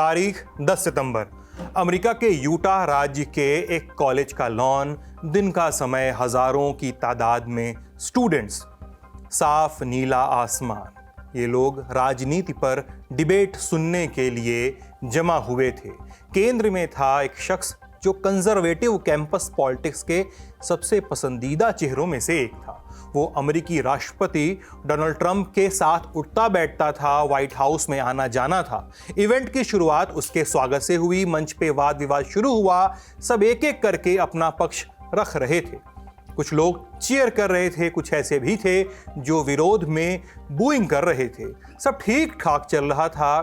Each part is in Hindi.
तारीख 10 सितंबर। अमेरिका के यूटा राज्य के एक कॉलेज का लॉन, दिन का समय, हजारों की तादाद में स्टूडेंट्स, साफ नीला आसमान। ये लोग राजनीति पर डिबेट सुनने के लिए जमा हुए थे। केंद्र में था एक शख्स जो कंजर्वेटिव कैंपस पॉलिटिक्स के सबसे पसंदीदा चेहरों में से एक था। वो अमेरिकी राष्ट्रपति डोनाल्ड ट्रंप के साथ उठता बैठता था, व्हाइट हाउस में आना जाना था। इवेंट की शुरुआत उसके स्वागत से हुई। मंच पे वाद विवाद शुरू हुआ। सब एक एक करके अपना पक्ष रख रहे थे। कुछ लोग चीयर कर रहे थे, कुछ ऐसे भी थे जो विरोध में बूइंग कर रहे थे। सब ठीक ठाक चल रहा था,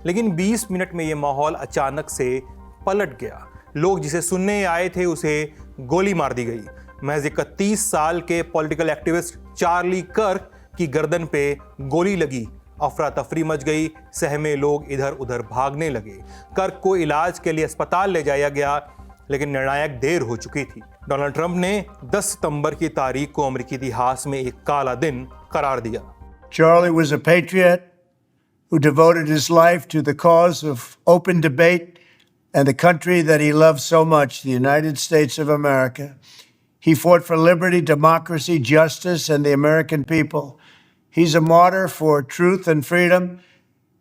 लेकिन 20 मिनट में यह माहौल अचानक से पलट गया। लोग जिसे सुनने आए थे उसे गोली मार दी गई। महज 31 साल के पॉलिटिकल एक्टिविस्ट चार्ली कर्क की गर्दन पे गोली लगी। अफरा तफरी मच गई। सहमे लोग इधर उधर भागने लगे। कर्क को इलाज के लिए अस्पताल ले जाया गया, लेकिन निर्णायक देर हो चुकी थी। डोनाल्ड ट्रंप ने 10 सितंबर की तारीख को अमेरिकी इतिहास में एक काला दिन करार दिया। Charlie was a patriot who devoted his life to the cause of open debate and the country that he loved so much, the United States of America. He fought for liberty, democracy, justice, and the American people. He's a martyr for truth and freedom,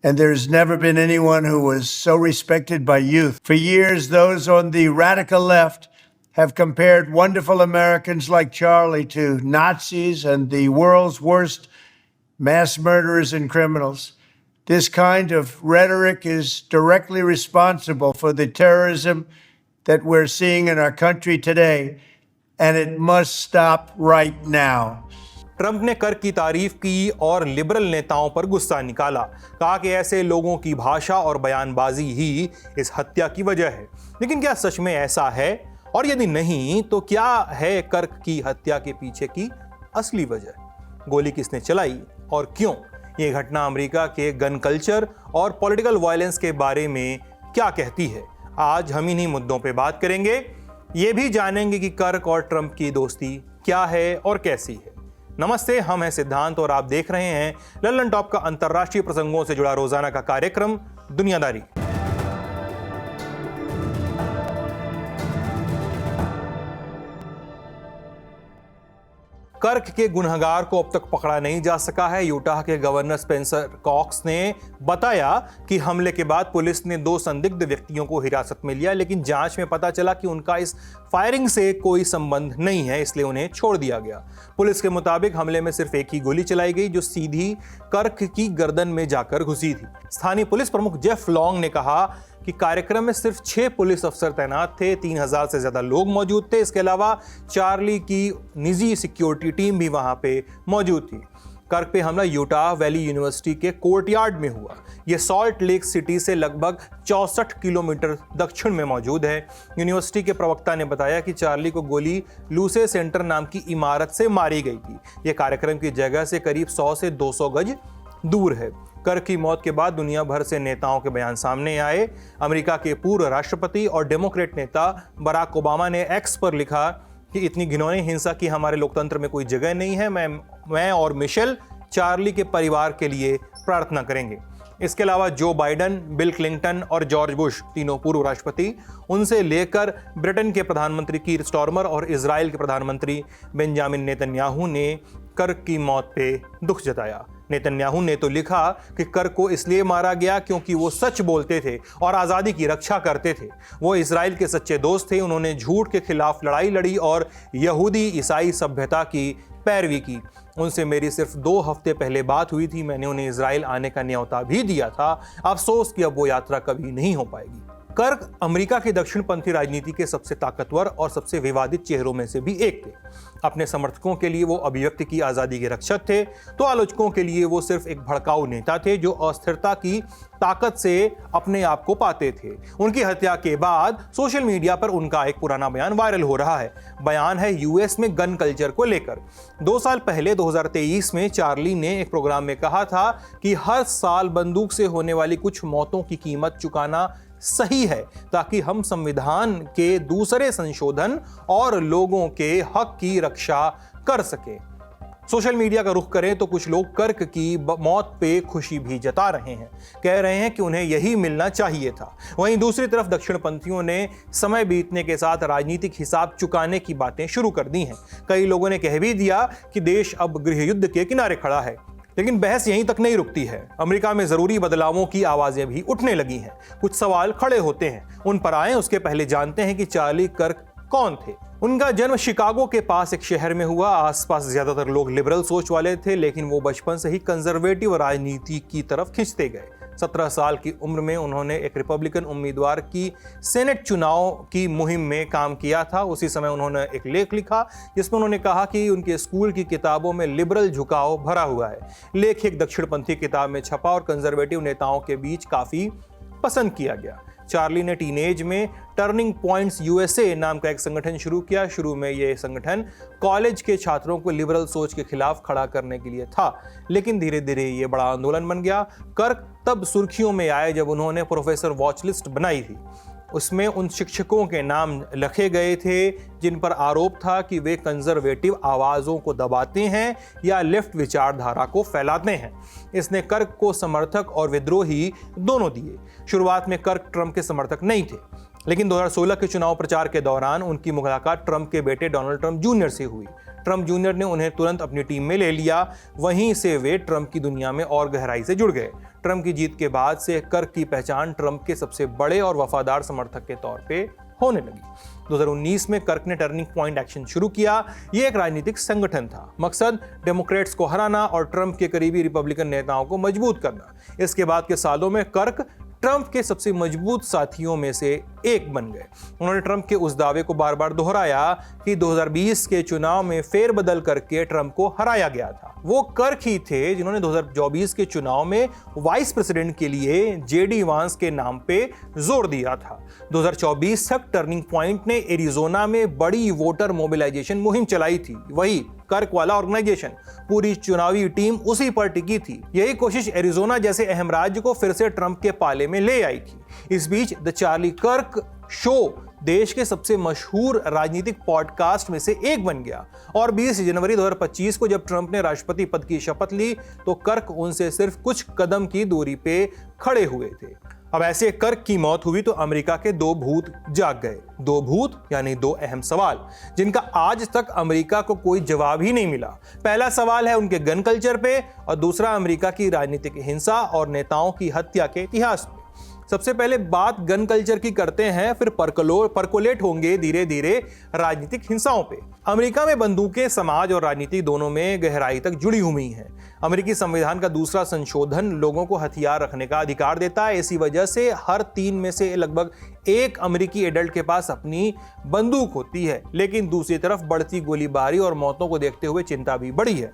and there's never been anyone who was so respected by youth. For years, those on the radical left have compared wonderful Americans like Charlie to Nazis and the world's worst mass murderers and criminals. This kind of rhetoric is directly responsible for the terrorism that we're seeing in our country today, and it must stop right now. Trump ने कर्क की तारीफ की और लिबरल नेताओं पर गुस्सा निकाला। कहा कि ऐसे लोगों की भाषा और बयानबाजी ही इस हत्या की वजह है। लेकिन क्या सच में ऐसा है? और यदि नहीं, तो क्या है कर्क की हत्या के पीछे की असली वजह? गोली किसने चलाई और क्यों? ये घटना अमेरिका के गन कल्चर और पॉलिटिकल वायलेंस के बारे में क्या कहती है? आज हम इन्हीं मुद्दों पे बात करेंगे। ये भी जानेंगे कि कर्क और ट्रंप की दोस्ती क्या है और कैसी है। नमस्ते, हम हैं सिद्धांत और आप देख रहे हैं लल्लन टॉप का अंतर्राष्ट्रीय प्रसंगों से जुड़ा रोजाना का कार्यक्रम दुनियादारी। कर्क के गुनहगार को अब तक पकड़ा नहीं जा सका है। यूटाह के गवर्नर स्पेंसर कॉक्स ने बताया कि हमले के बाद पुलिस ने 2 संदिग्ध व्यक्तियों को हिरासत में लिया, लेकिन जांच में पता चला कि उनका इस फायरिंग से कोई संबंध नहीं है, इसलिए उन्हें छोड़ दिया गया। पुलिस के मुताबिक हमले में सिर्फ एक ही गोली चलाई गई, जो सीधी कर्क की गर्दन में जाकर घुसी थी। स्थानीय पुलिस प्रमुख जेफ लॉन्ग ने कहा कि कार्यक्रम में सिर्फ 6 पुलिस अफसर तैनात थे। 3000 से ज्यादा लोग मौजूद थे। इसके अलावा चार्ली की निजी सिक्योरिटी टीम भी वहां पे मौजूद थी। कर्क पे हमला यूटाह वैली यूनिवर्सिटी के कोर्टयार्ड में हुआ। यह सॉल्ट लेक सिटी से लगभग 64 किलोमीटर दक्षिण में मौजूद है। यूनिवर्सिटी के प्रवक्ता ने बताया कि चार्ली को गोली लूसे सेंटर नाम की इमारत से मारी गई थी। यह कार्यक्रम की जगह से करीब 100 से 200 गज दूर है। कर्क की मौत के बाद दुनिया भर से नेताओं के बयान सामने आए। अमेरिका के पूर्व राष्ट्रपति और डेमोक्रेट नेता बराक ओबामा ने एक्स पर लिखा कि इतनी घिनौनी हिंसा की हमारे लोकतंत्र में कोई जगह नहीं है। मैं और मिशेल चार्ली के परिवार के लिए प्रार्थना करेंगे। इसके अलावा जो बाइडन, बिल क्लिंटन और जॉर्ज बुश, तीनों पूर्व राष्ट्रपति, उनसे लेकर ब्रिटेन के प्रधानमंत्री कीर स्टारमर और इजराइल के प्रधानमंत्री बेंजामिन नेतन्याहू ने कर्क की मौत पे दुख जताया। नेतन्याहू ने तो लिखा कि कर्क को इसलिए मारा गया क्योंकि वो सच बोलते थे और आज़ादी की रक्षा करते थे। वो इजराइल के सच्चे दोस्त थे। उन्होंने झूठ के खिलाफ लड़ाई लड़ी और यहूदी ईसाई सभ्यता की पैरवी की। उनसे मेरी सिर्फ 2 हफ्ते पहले बात हुई थी। मैंने उन्हें इजराइल आने का न्योता भी दिया था। अफसोस कि अब वो यात्रा कभी नहीं हो पाएगी। कर्क अमेरिका की दक्षिणपंथी राजनीति के सबसे ताकतवर और सबसे विवादित चेहरों में से भी एक थे। अपने समर्थकों के लिए वो अभिव्यक्ति की आज़ादी के रक्षक थे, तो आलोचकों के लिए वो सिर्फ एक भड़काऊ नेता थे जो अस्थिरता की ताकत से अपने आप को पाते थे। उनकी हत्या के बाद सोशल मीडिया पर उनका एक पुराना बयान वायरल हो रहा है। बयान है यूएस में गन कल्चर को लेकर। 2 साल पहले 2023 में चार्ली ने एक प्रोग्राम में कहा था कि हर साल बंदूक से होने वाली कुछ मौतों की कीमत चुकाना सही है, ताकि हम संविधान के दूसरे संशोधन और लोगों के हक की रक्षा कर सके। सोशल मीडिया का रुख करें तो कुछ लोग कर्क की मौत पे खुशी भी जता रहे हैं, कह रहे हैं कि उन्हें यही मिलना चाहिए था। वहीं दूसरी तरफ दक्षिणपंथियों ने समय बीतने के साथ राजनीतिक हिसाब चुकाने की बातें शुरू कर दी हैं। कई लोगों ने कह भी दिया कि देश अब गृह युद्ध के किनारे खड़ा है। लेकिन बहस यहीं तक नहीं रुकती है। अमेरिका में जरूरी बदलावों की आवाजें भी उठने लगी हैं। कुछ सवाल खड़े होते हैं, उन पर आए उसके पहले जानते हैं कि चार्ली कर्क कौन थे। उनका जन्म शिकागो के पास एक शहर में हुआ। आसपास ज्यादातर लोग लिबरल सोच वाले थे, लेकिन वो बचपन से ही कंजर्वेटिव राजनीति की तरफ खिंचते गए। 17 साल की उम्र में उन्होंने एक रिपब्लिकन उम्मीदवार की सेनेट चुनाव की मुहिम में काम किया था। उसी समय उन्होंने एक लेख लिखा जिसमें उन्होंने कहा कि उनके स्कूल की किताबों में लिबरल झुकाव भरा हुआ है। लेख एक दक्षिणपंथी किताब में छपा और कंजर्वेटिव नेताओं के बीच काफी पसंद किया गया। चार्ली ने टीनेज में टर्निंग पॉइंट्स यूएसए नाम का एक संगठन शुरू किया। शुरू में यह संगठन कॉलेज के छात्रों को लिबरल सोच के खिलाफ खड़ा करने के लिए था, लेकिन धीरे धीरे यह बड़ा आंदोलन बन गया। कर्क तब सुर्खियों में आए जब उन्होंने प्रोफेसर वॉच लिस्ट बनाई थी। उसमें उन शिक्षकों के नाम लिखे गए थे जिन पर आरोप था कि वे कंजर्वेटिव आवाज़ों को दबाते हैं या लेफ्ट विचारधारा को फैलाते हैं। इसने कर्क को समर्थक और विद्रोही दोनों दिए। शुरुआत में कर्क ट्रंप के समर्थक नहीं थे, लेकिन 2016 के चुनाव प्रचार के दौरान उनकी मुलाकात ट्रंप के बेटे डोनाल्ड ट्रंप जूनियर से हुई। ट्रंप जूनियर ने उन्हें तुरंत अपनी टीम में ले लिया। वहीं से वे ट्रंप की दुनिया में और गहराई से जुड़ गए। ट्रंप की जीत के बाद से कर्क की पहचान ट्रंप के सबसे बड़े और वफादार समर्थक के तौर पे होने लगी। 2019 में कर्क ने टर्निंग पॉइंट एक्शन शुरू किया। ये एक राजनीतिक संगठन था। मकसद डेमोक्रेट्स को हराना और ट्रंप के करीबी रिपब्लिकन नेताओं को मजबूत करना। इसके बाद के सालों में कर्क ट्रंप के सबसे मजबूत साथियों में से एक बन गए। उन्होंने ट्रंप के उस दावे को बार बार दोहराया कि 2020 के चुनाव में फेरबदल करके ट्रंप को हराया गया था। वो कर्क ही थे जिन्होंने 2024 के चुनाव में वाइस प्रेसिडेंट के लिए जेडी वांस के नाम पे जोर दिया था। 2024 तक टर्निंग पॉइंट ने एरिजोना में बड़ी वोटर मोबिलाइजेशन मुहिम चलाई थी। वही कर्क वाला ऑर्गेनाइजेशन, पूरी चुनावी टीम उसी पर टिकी थी। यही कोशिश एरिजोना जैसे अहम राज्य को फिर से ट्रंप के पाले में ले आई थी। इस बीच द चार्ली कर्क शो देश के सबसे मशहूर राजनीतिक पॉडकास्ट में से एक बन गया। और 20 जनवरी 2025 को जब ट्रंप ने राष्ट्रपति पद की शपथ ली तो कर्क उनसे सिर्फ कुछ कदम की दूरी पे खड़े हुए थे। अब ऐसे कर्क की मौत हुई तो अमेरिका के दो भूत जाग गए। दो भूत यानी दो अहम सवाल जिनका आज तक अमेरिका को कोई जवाब ही नहीं मिला। पहला सवाल है उनके गन कल्चर पे और दूसरा अमेरिका की राजनीतिक हिंसा और नेताओं की हत्या के इतिहास पे। सबसे पहले बात गन कल्चर की करते हैं, फिर परकोलेट होंगे धीरे धीरे राजनीतिक हिंसाओं पे। अमेरिका में बंदूकें समाज और राजनीति दोनों में गहराई तक जुड़ी हुई हैं। अमेरिकी संविधान का दूसरा संशोधन लोगों को हथियार रखने का अधिकार देता है। इसी वजह से हर 3 में से लगभग एक अमेरिकी एडल्ट के पास अपनी बंदूक होती है। लेकिन दूसरी तरफ बढ़ती गोलीबारी और मौतों को देखते हुए चिंता भी बढ़ी है।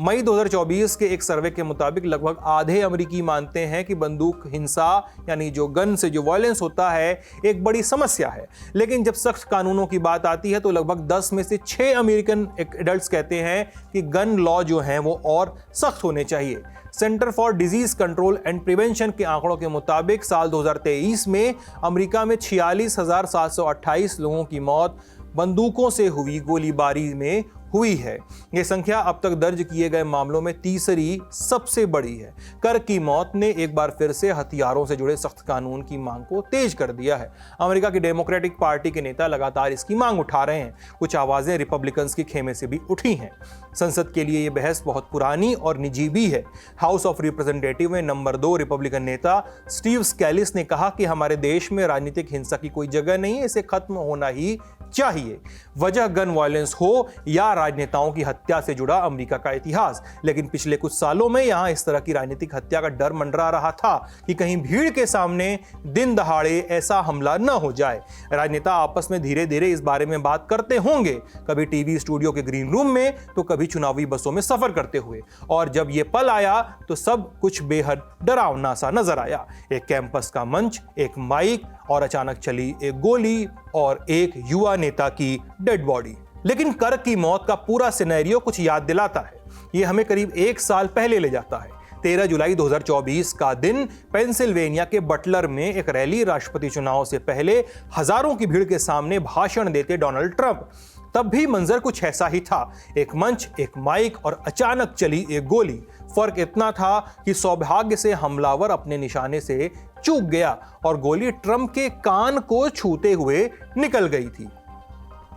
मई 2024 के एक सर्वे के मुताबिक लगभग आधे अमेरिकी मानते हैं कि बंदूक हिंसा यानी जो गन से जो वायलेंस होता है एक बड़ी समस्या है। लेकिन जब सख्त कानूनों की बात आती है तो लगभग 10 में से 6 अमेरिकन एडल्ट्स कहते हैं कि गन लॉ जो हैं वो और सख्त होने चाहिए। Centre for disease control and prevention के आंकड़ों के मुताबिक साल 2023 में अमेरिका में 46,728 लोगों की मौत बंदूकों से हुई गोलीबारी में हुई है। यह संख्या अब तक दर्ज किए गए मामलों में तीसरी सबसे बड़ी है। कर्क की मौत ने एक बार फिर से हथियारों से जुड़े सख्त कानून की मांग को तेज कर दिया है। अमेरिका की डेमोक्रेटिक पार्टी के नेता लगातार इसकी मांग उठा रहे हैं। कुछ आवाजें रिपब्लिकन्स के खेमे से भी उठी हैं। संसद के लिए यह बहस बहुत पुरानी और निजी भी है। हाउस ऑफ रिप्रेजेंटेटिव में नंबर 2 रिपब्लिकन नेता स्टीव स्कैलिस ने कहा कि हमारे देश में राजनीतिक हिंसा की कोई जगह नहीं है, इसे खत्म होना ही चाहिए। वजह गन वायलेंस हो या राजनेताओं की हत्या से जुड़ा अमेरिका का इतिहास। लेकिन पिछले कुछ सालों में यहां इस तरह की राजनीतिक हत्या का डर मंडरा रहा था कि कहीं भीड़ के सामने दिन दहाड़े ऐसा हमला न हो जाए। राजनेता आपस में धीरे धीरे इस बारे में बात करते होंगे, कभी टीवी स्टूडियो के ग्रीन रूम में तो कभी चुनावी बसों में सफर करते हुए। और जब यह पल आया तो सब कुछ बेहद डरावना सा नजर आया। एक कैंपस का मंच, एक माइक और अचानक चली एक गोली और एक युवा नेता की डेड बॉडी। लेकिन कर्क की मौत का पूरा सिनेरियो कुछ याद दिलाता है। यह हमें करीब 1 साल पहले ले जाता है। 13 जुलाई 2024 का दिन पेंसिल्वेनिया के बटलर में एक रैली। राष्ट्रपति चुनाव से पहले हजारों की भीड़ के सामने भाषण देते डोनाल्ड ट्रंप। तब भी मंजर कुछ ऐसा ही था, एक मंच, एक माइक और अचानक चली एक गोली। फर्क इतना था कि सौभाग्य से हमलावर अपने निशाने से चूक गया और गोली ट्रंप के कान को छूते हुए निकल गई थी।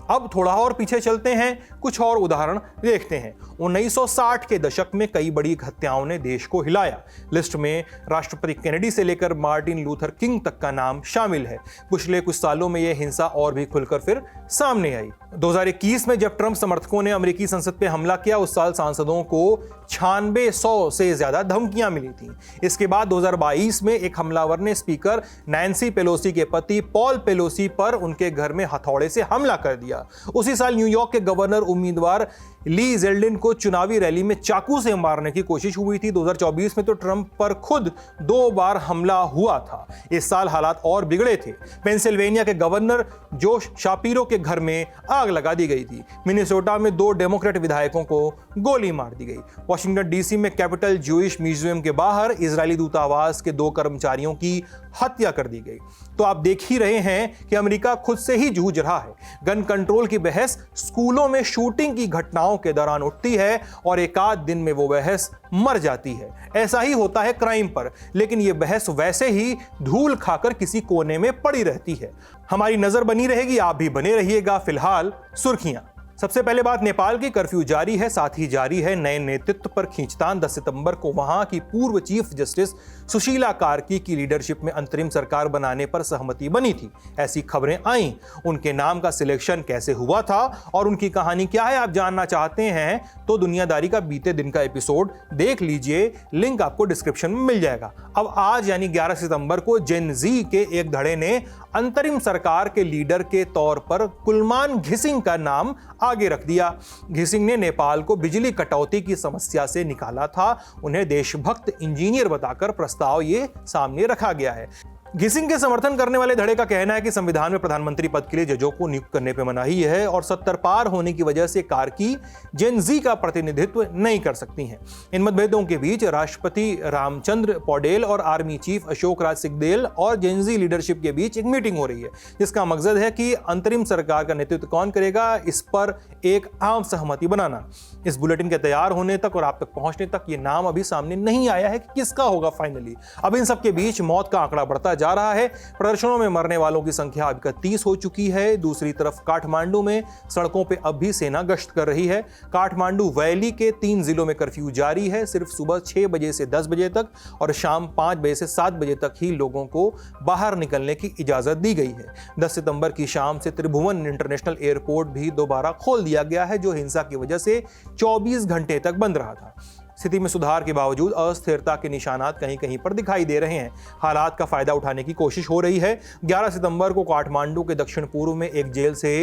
अब थोड़ा और पीछे चलते हैं, कुछ और उदाहरण देखते हैं। 1960 के दशक में कई बड़ी हत्याओं ने देश को हिलाया। लिस्ट में राष्ट्रपति केनेडी से लेकर मार्टिन लूथर किंग तक का नाम शामिल है। पिछले कुछ सालों में यह हिंसा और भी खुलकर फिर सामने आई। 2021 में जब ट्रंप समर्थकों ने अमेरिकी संसद पे हमला किया, उस साल सांसदों को 9600 से ज्यादा धमकियां मिली थी। इसके बाद 2022 में एक हमलावर ने स्पीकर नैन्सी पेलोसी के पति पॉल पेलोसी पर उनके घर में हथौड़े से हमला कर दिया। उसी साल न्यूयॉर्क के गवर्नर उम्मीदवार ली जेल्डिन को चुनावी रैली में चाकू से मारने की कोशिश हुई थी। 2024 में तो ट्रंप पर खुद 2 बार हमला हुआ था। इस साल हालात और बिगड़े थे। पेंसिल्वेनिया के गवर्नर जोश शापिरो के घर में आग लगा दी गई थी। मिनेसोटा में 2 डेमोक्रेट विधायकों को गोली मार दी गई। वाशिंगटन डीसी में कैपिटल ज्यूइश म्यूजियम के बाहर इजरायली दूतावास के 2 कर्मचारियों की हत्या कर दी गई। तो आप देख ही रहे हैं कि अमेरिका खुद से ही जूझ रहा है। गन कंट्रोल की बहस स्कूलों में शूटिंग की घटनाओं के दौरान उठती है और एक आध दिन में वो बहस मर जाती है। ऐसा ही होता है क्राइम पर, लेकिन ये बहस वैसे ही धूल खाकर किसी कोने में पड़ी रहती है। हमारी नजर बनी रहेगी, आप भी बने रहिएगा। फिलहाल सुर्खियां। सबसे पहले बात, नेपाल की कर्फ्यू जारी है, साथ ही जारी है नए नेतृत्व पर खींचतान। 10 सितंबर को वहां की पूर्व चीफ जस्टिस सुशीला कार्की की लीडरशिप में अंतरिम सरकार बनाने पर सहमति बनी थी, ऐसी खबरें आईं। उनके नाम का सिलेक्शन कैसे हुआ था और उनकी कहानी क्या है, आप जानना चाहते हैं तो दुनियादारी का बीते दिन का एपिसोड देख लीजिए, लिंक आपको डिस्क्रिप्शन में मिल जाएगा। अब आज यानी 11 सितंबर को जेन जी के एक धड़े ने अंतरिम सरकार के लीडर के तौर पर कुलमान घिसिंग का नाम आगे रख दिया। घिसिंग ने नेपाल को बिजली कटौती की समस्या से निकाला था। उन्हें देशभक्त इंजीनियर बताकर प्रस्ताव ये सामने रखा गया है। घिसिंग के समर्थन करने वाले धड़े का कहना है कि संविधान में प्रधानमंत्री पद के लिए जजों को नियुक्त करने पर मनाही है और 70 पार होने की वजह से कार्की जेन जी का प्रतिनिधित्व नहीं कर सकती हैं। इन मतभेदों के बीच राष्ट्रपति रामचंद्र पौडेल और आर्मी चीफ अशोक राज सिंहदेल और जेन जी लीडरशिप के बीच एक मीटिंग हो रही है, जिसका मकसद है कि अंतरिम सरकार का नेतृत्व कौन करेगा, इस पर एक आम सहमति बनाना। इस बुलेटिन के तैयार होने तक और आप तक पहुंचने तक ये नाम अभी सामने नहीं आया है कि किसका होगा फाइनली। अब इन सब के बीच मौत का आंकड़ा बढ़ता जा रहा है। प्रदर्शनों में मरने वालों की संख्या अब 31 हो चुकी है। दूसरी तरफ काठमांडू में सड़कों पे अब भी सेना गश्त कर रही है। काठमांडू वैली के 3 जिलों में कर्फ्यू जारी है। सिर्फ सुबह 6 बजे से 10 बजे तक और शाम 5 बजे से 7 बजे तक ही लोगों को बाहर निकलने की इजाजत दी गई है। 10 सितंबर की शाम से त्रिभुवन इंटरनेशनल एयरपोर्ट भी दोबारा खोल दिया गया है, जो हिंसा की वजह से 24 घंटे तक बंद रहा था। स्थिति में सुधार के बावजूद अस्थिरता के निशानात कहीं कहीं पर दिखाई दे रहे हैं। हालात का फायदा उठाने की कोशिश हो रही है। 11 सितंबर को काठमांडू के दक्षिण पूर्व में एक जेल से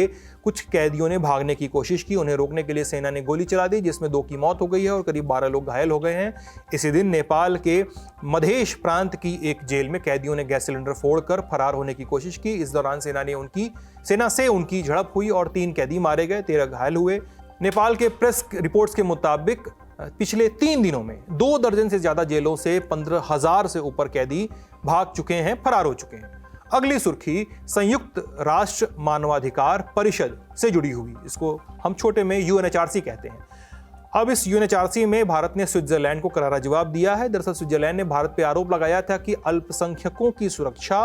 कुछ कैदियों ने भागने की कोशिश की। उन्हें रोकने के लिए सेना ने गोली चला दी, जिसमें 2 की मौत हो गई है और करीब 12 लोग घायल हो गए हैं। इसी दिन नेपाल के मधेश प्रांत की एक जेल में कैदियों ने गैस सिलेंडर फोड़कर फरार होने की कोशिश की। इस दौरान सेना से उनकी झड़प हुई और 3 कैदी मारे गए, 13 घायल हुए। नेपाल के प्रेस रिपोर्ट्स के मुताबिक पिछले 3 दिनों में 2 दर्जन से ज्यादा जेलों से 15,000 से ऊपर कैदी भाग चुके हैं, फरार हो चुके हैं। अगली सुर्खी संयुक्त राष्ट्र मानवाधिकार परिषद से जुड़ी हुई, इसको हम छोटे में यूएनएचआरसी कहते हैं। अब इस यूएनएचआरसी में भारत ने स्विट्जरलैंड को करारा जवाब दिया है। दरअसल स्विट्जरलैंड ने भारत पर आरोप लगाया था कि अल्पसंख्यकों की सुरक्षा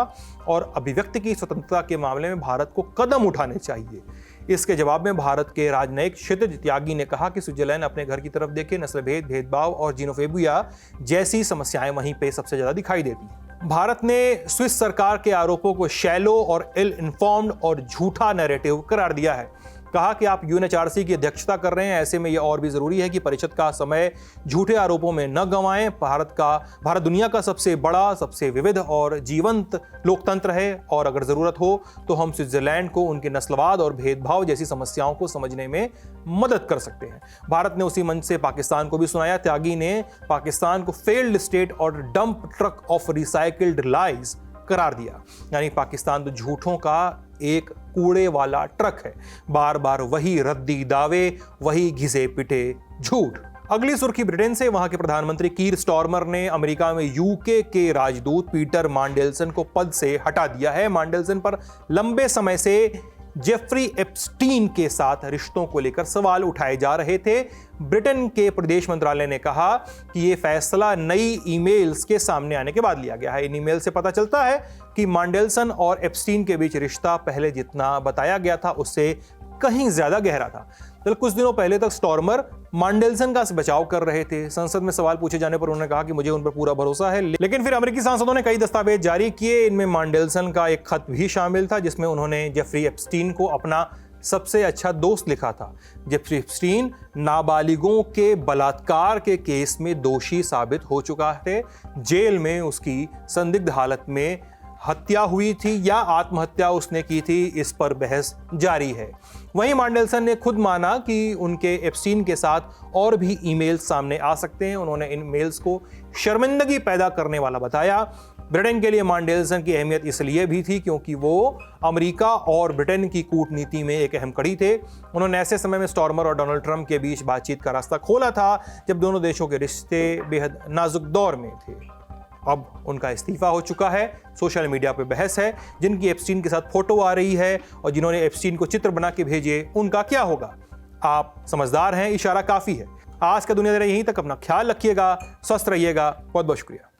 और अभिव्यक्ति की स्वतंत्रता के मामले में भारत को कदम उठाने चाहिए। इसके जवाब में भारत के राजनयिक क्षितिज त्यागी ने कहा कि स्विट्जरलैंड अपने घर की तरफ देखे, नस्लभेद, भेदभाव और जीनोफोबिया जैसी समस्याएं वहीं पे सबसे ज्यादा दिखाई देती हैं। भारत ने स्विस सरकार के आरोपों को शैलो और इल इन्फॉर्म्ड और झूठा नैरेटिव करार दिया है। कहा कि आप यूएनएचआरसी की अध्यक्षता कर रहे हैं, ऐसे में यह और भी जरूरी है कि परिषद का समय झूठे आरोपों में न गंवाएं। भारत दुनिया का सबसे बड़ा, सबसे विविध और जीवंत लोकतंत्र है और अगर जरूरत हो तो हम स्विट्जरलैंड को उनके नस्लवाद और भेदभाव जैसी समस्याओं को समझने में मदद कर सकते हैं। भारत ने उसी मंच से पाकिस्तान को भी सुनाया। त्यागी ने पाकिस्तान को फेल्ड स्टेट और dump truck of recycled lies करार दिया, यानी पाकिस्तान तो झूठों का एक कूड़े वाला ट्रक है। बार बार वही रद्दी दावे, वही घिसे पिटे झूठ। अगली सुर्खी ब्रिटेन से। वहां के प्रधानमंत्री कीर स्टारमर ने अमेरिका में यूके के राजदूत पीटर मांडेलसन को पद से हटा दिया है। मांडेलसन पर लंबे समय से जेफरी एप्स्टीन के साथ रिश्तों को लेकर सवाल उठाए जा रहे थे। ब्रिटेन के प्रदेश मंत्रालय ने कहा कि यह फैसला नई ईमेल्स के सामने आने के बाद लिया गया है। इन ईमेल से पता चलता है कि मांडेलसन और एप्स्टीन के बीच रिश्ता पहले जितना बताया गया था उससे कहीं ज्यादा गहरा था। तो कुछ दिनों पहले तक स्टॉर्मर मांडेलसन का बचाव कर रहे थे। संसद में सवाल पूछे जाने पर उन्होंने कहा कि मुझे उन पर पूरा भरोसा है, लेकिन फिर अमेरिकी सांसदों ने कई दस्तावेज जारी किए। इनमें मांडेलसन का एक खत भी शामिल था जिसमें उन्होंने जेफरी एप्स्टीन को अपना सबसे अच्छा दोस्त लिखा था। जेफरी एप्स्टीन नाबालिगों के बलात्कार के केस में दोषी साबित हो चुका है। जेल में उसकी संदिग्ध हालत में हत्या हुई थी या आत्महत्या उसने की थी, इस पर बहस जारी है। वहीं मांडेलसन ने खुद माना कि उनके एप्स्टीन के साथ और भी ईमेल्स सामने आ सकते हैं। उन्होंने इन मेल्स को शर्मिंदगी पैदा करने वाला बताया। ब्रिटेन के लिए मांडेलसन की अहमियत इसलिए भी थी क्योंकि वो अमेरिका और ब्रिटेन की कूटनीति में एक अहम कड़ी थे। उन्होंने ऐसे समय में स्टॉर्मर और डोनाल्ड ट्रंप के बीच बातचीत का रास्ता खोला था जब दोनों देशों के रिश्ते बेहद नाजुक दौर में थे। अब उनका इस्तीफा हो चुका है। सोशल मीडिया पे बहस है। जिनकी एप्स्टीन के साथ फोटो आ रही है और जिन्होंने एप्स्टीन को चित्र बना के भेजे, उनका क्या होगा? आप समझदार हैं, इशारा काफी है। आज का दुनिया यहीं तक। अपना ख्याल रखिएगा, स्वस्थ रहिएगा। बहुत बहुत शुक्रिया।